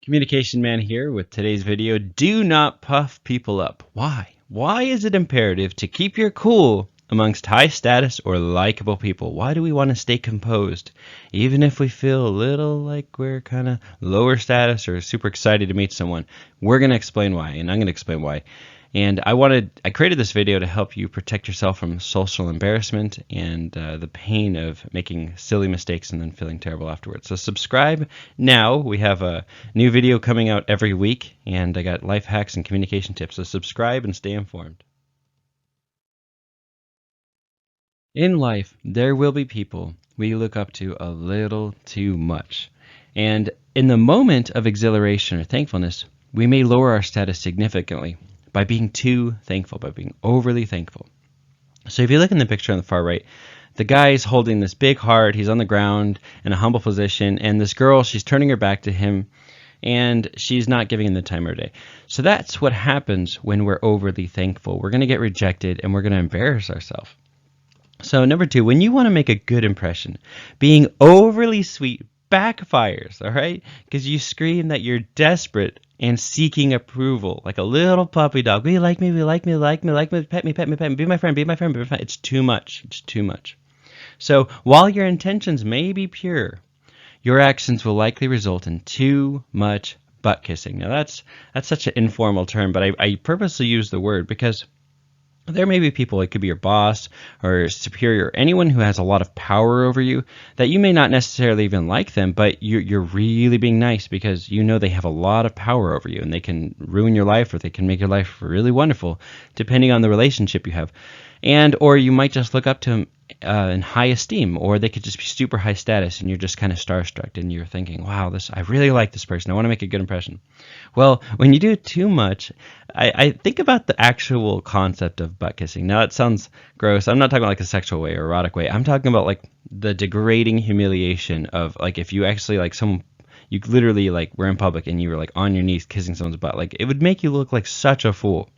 Communication Man here with today's video. Do not puff people up. Why? Why is it imperative to keep your cool amongst high status or likable people? Why do we want to stay composed? Even if we feel a little like we're kind of lower status or super excited to meet someone, we're going to explain why, and I'm going to explain why. And I created this video to help you protect yourself from social embarrassment and the pain of making silly mistakes and then feeling terrible afterwards. So subscribe now. We have a new video coming out every week, and I got life hacks and communication tips. So subscribe and stay informed. In life, there will be people we look up to a little too much. And in the moment of exhilaration or thankfulness, we may lower our status significantly by being too thankful, by being overly thankful. So if you look in the picture on the far right, the guy's holding this big heart, he's on the ground in a humble position, and this girl, she's turning her back to him, and she's not giving him the time of day. So that's what happens when we're overly thankful. We're going to get rejected, and we're going to embarrass ourselves. So number two, when you want to make a good impression, being overly sweet backfires, all right? Because you scream that you're desperate and seeking approval, like a little puppy dog. Will you like me? Will you like me? Like me? Like me? Pet me? Pet me? Pet me? Be my friend. Be my friend. Be my friend. It's too much. It's too much. So while your intentions may be pure, your actions will likely result in too much butt kissing. Now that's such an informal term, but I purposely use the word because there may be people, it could be your boss or superior, anyone who has a lot of power over you that you may not necessarily even like them, but you're really being nice because you know they have a lot of power over you and they can ruin your life or they can make your life really wonderful depending on the relationship you have. Or you might just look up to them in high esteem, or they could just be super high status and you're just kind of starstruck and you're thinking, wow, I really like this person. I want to make a good impression. Well, when you do it too much, I think about the actual concept of butt kissing. Now, it sounds gross. I'm not talking about like a sexual way or erotic way. I'm talking about like the degrading humiliation of like if you actually like someone, you literally like were in public and you were like on your knees kissing someone's butt. Like it would make you look like such a fool.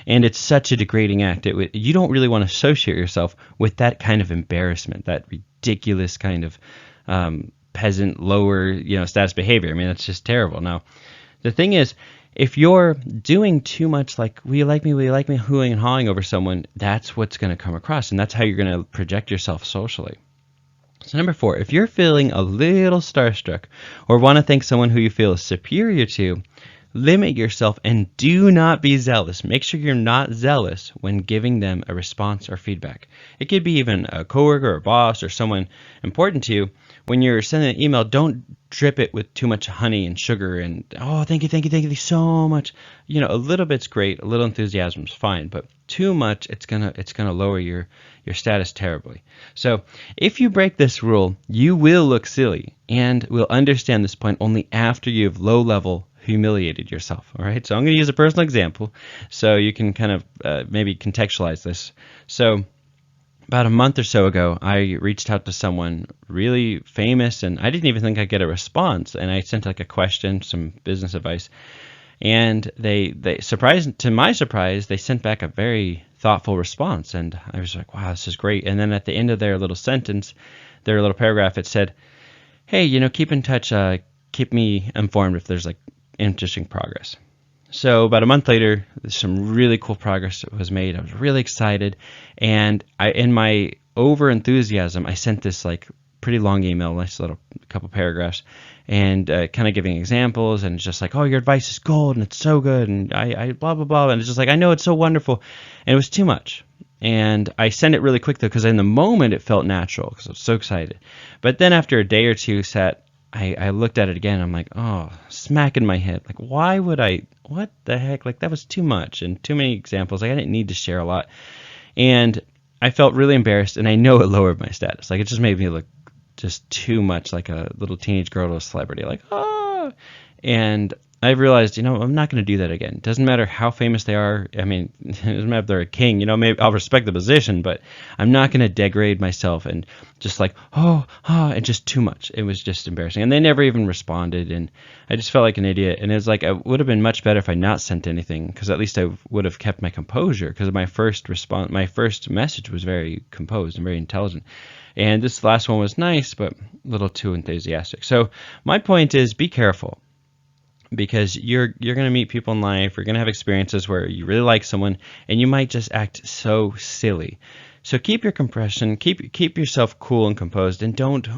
And it's such a degrading act. You don't really want to associate yourself with that kind of embarrassment, that ridiculous kind of peasant, lower, status behavior. I mean, that's just terrible. Now, the thing is, if you're doing too much like, will you like me, hooing and hawing over someone, that's what's going to come across, and that's how you're going to project yourself socially. So number 4, if you're feeling a little starstruck or want to thank someone who you feel is superior to, limit yourself and do not be zealous. Make sure you're not zealous when giving them a response or feedback. It could be even a coworker or a boss or someone important to you. When you're sending an email, don't drip it with too much honey and sugar and, oh, thank you so much. A little bit's great, a little enthusiasm's fine, but too much, it's gonna lower your status terribly. So if you break this rule, you will look silly and will understand this point only after you've low-level humiliated yourself. All right, so I'm going to use a personal example so you can kind of maybe contextualize this. So about a month or so ago, I reached out to someone really famous, and I didn't even think I'd get a response. And I sent like a question, some business advice, and they surprised, to my surprise, they sent back a very thoughtful response. And I was like, wow, this is great. And then at the end of their little sentence, their little paragraph, it said, hey, keep in touch, keep me informed if there's like interesting progress. So about a month later, some really cool progress was made. I was really excited, and in my over enthusiasm, I sent this like pretty long email, nice little couple paragraphs, and kind of giving examples, and just like, oh, your advice is gold, and it's so good, and I blah blah blah, and it's just like, I know it's so wonderful, and it was too much. And I sent it really quick though, because in the moment it felt natural, because I was so excited. But then after a day or two I looked at it again. I'm like, oh, smack in my head. Like, why would what the heck? Like, that was too much and too many examples. Like, I didn't need to share a lot. And I felt really embarrassed, and I know it lowered my status. Like, it just made me look just too much like a little teenage girl to a celebrity. Like, oh. And I realized, I'm not going to do that again. It doesn't matter how famous they are. I mean, it doesn't matter if they're a king. Maybe I'll respect the position, but I'm not going to degrade myself and just like, and just too much. It was just embarrassing. And they never even responded, and I just felt like an idiot. And it was like, it would have been much better if I not sent anything, because at least I would have kept my composure, because my first message was very composed and very intelligent. And this last one was nice, but a little too enthusiastic. So my point is, be careful. because you're going to meet people in life, you're going to have experiences where you really like someone and you might just act so silly. So keep your compression, keep yourself cool and composed, and don't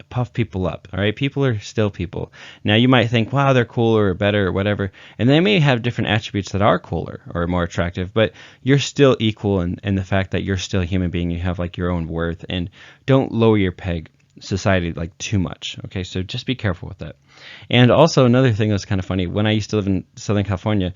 puff people up. All right, people are still people. Now you might think, wow, they're cooler or better or whatever, and they may have different attributes that are cooler or more attractive, but you're still equal in the fact that you're still a human being. You have like your own worth, and don't lower your peg society like too much. Okay, so just be careful with that. And also another thing that's kind of funny, when I used to live in Southern California,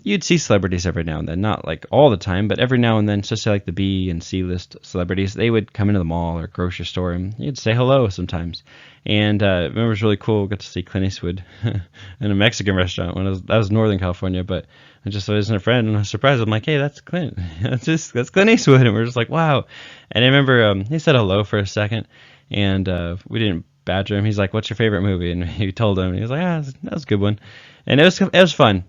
you'd see celebrities every now and then, not like all the time, but every now and then, especially like the B and C list celebrities, they would come into the mall or grocery store and you'd say hello sometimes. And I remember it was really cool. Got to see Clint Eastwood in a Mexican restaurant when that was Northern California, but I just was a friend and I was surprised. I'm like, hey, that's Clint. That's Clint Eastwood. And we're just like, wow. And I remember he said hello for a second, and we didn't badger him. He's like, what's your favorite movie? And he told him, and he was like, that was a good one. And it was fun.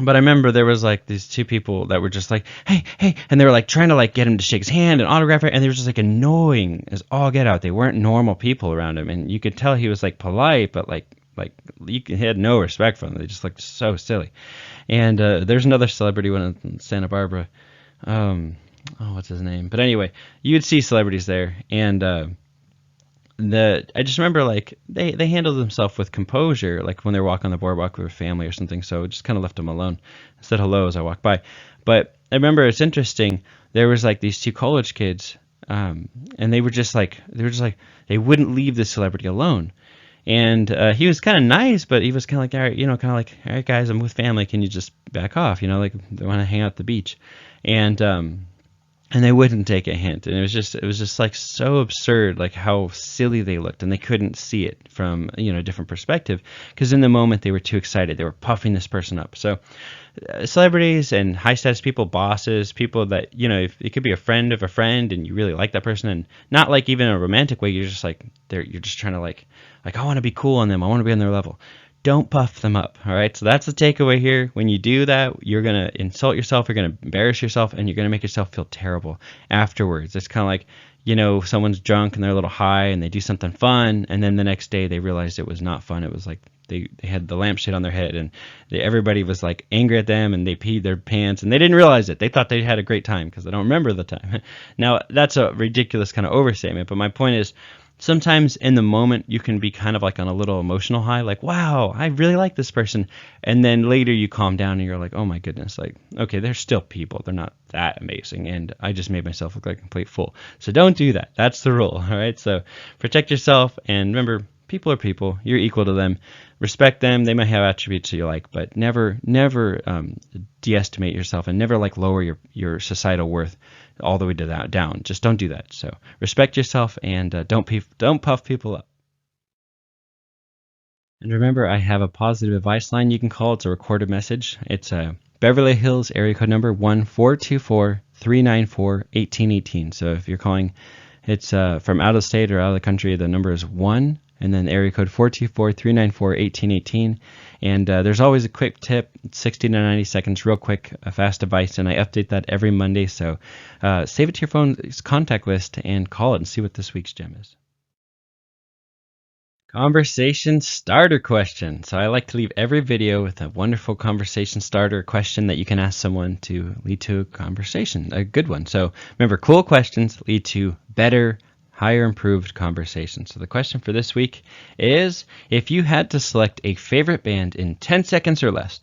But I remember there was like these two people that were just like, hey, hey, and they were like trying to like get him to shake his hand and autograph it, and they were just like annoying as all get out. They weren't normal people around him, and you could tell he was like polite, but he had no respect for them. They just looked so silly. And there's another celebrity one in Santa Barbara. What's his name? But anyway, you would see celebrities there, and I just remember like they handled themselves with composure, like when they were walking on the boardwalk with their family or something. So just kind of left them alone, said hello as I walked by. But I remember it's interesting. There was like these two college kids, and they were just like they wouldn't leave the celebrity alone. And he was kind of nice, but he was kind of like, all right, all right, guys, I'm with family. Can you just back off? Like they want to hang out at the beach, and they wouldn't take a hint, and it was just like so absurd, like how silly they looked, and they couldn't see it from a different perspective, because in the moment they were too excited, they were puffing this person up. So celebrities and high status people, bosses, people that if it could be a friend of a friend, and you really like that person, and not like even a romantic way, you're just like you're just trying to like I want to be cool on them, I want to be on their level. Don't puff them up, all right? So that's the takeaway here. When you do that, you're going to insult yourself, you're going to embarrass yourself, and you're going to make yourself feel terrible afterwards. It's kind of like, someone's drunk and they're a little high and they do something fun, and then the next day they realized it was not fun. It was like they had the lampshade on their head, and everybody was like angry at them, and they peed their pants, and they didn't realize it. They thought they had a great time because they don't remember the time. Now, that's a ridiculous kind of overstatement, but my point is, sometimes in the moment you can be kind of like on a little emotional high, like, wow, I really like this person. And then later you calm down and you're like, oh my goodness, like, okay, they're still people. They're not that amazing. And I just made myself look like a complete fool. So don't do that. That's the rule. All right. So protect yourself, and remember, people are people. You're equal to them. Respect them. They might have attributes you like, but never de-estimate yourself, and never like lower your societal worth all the way to that down. Just don't do that. So respect yourself, and don't puff people up. And remember, I have a positive advice line you can call. It's a recorded message. It's Beverly Hills area code number 1-424-394-1818. So if you're calling, it's from out of state or out of the country, the number is 1, and then area code 424-394-1818. And there's always a quick tip, 60 to 90 seconds, real quick, a fast advice, and I update that every Monday. So save it to your phone's contact list and call it and see what this week's gem is. Conversation starter question. So I like to leave every video with a wonderful conversation starter question that you can ask someone to lead to a conversation, a good one. So remember, cool questions lead to better, higher improved conversation. So the question for this week is, if you had to select a favorite band in 10 seconds or less,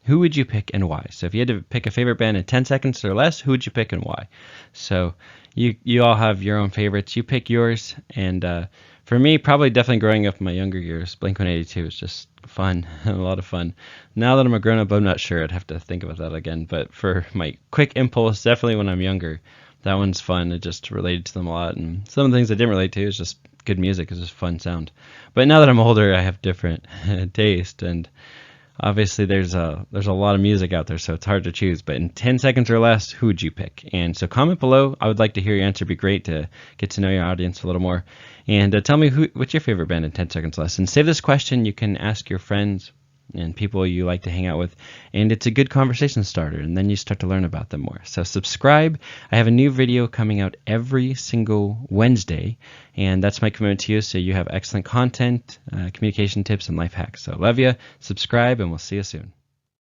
who would you pick and why? So if you had to pick a favorite band in 10 seconds or less, who would you pick and why? So you all have your own favorites. You pick yours. And for me, probably definitely growing up in my younger years, Blink-182 was just fun, a lot of fun. Now that I'm a grown-up, I'm not sure. I'd have to think about that again. But for my quick impulse, definitely when I'm younger, that one's fun. It just related to them a lot, and some of the things I didn't relate to is just good music. It's just fun sound. But now that I'm older, I have different taste, and obviously there's a lot of music out there, so it's hard to choose. But in 10 seconds or less, who would you pick? And so comment below. I would like to hear your answer. It'd be great to get to know your audience a little more. And tell me what's your favorite band in 10 seconds or less. And save this question. You can ask your friends, and people you like to hang out with, and it's a good conversation starter, and then you start to learn about them more. So subscribe. I have a new video coming out every single Wednesday, and that's my commitment to you, so you have excellent content, communication tips, and life hacks. So love you. Subscribe, and we'll see you soon.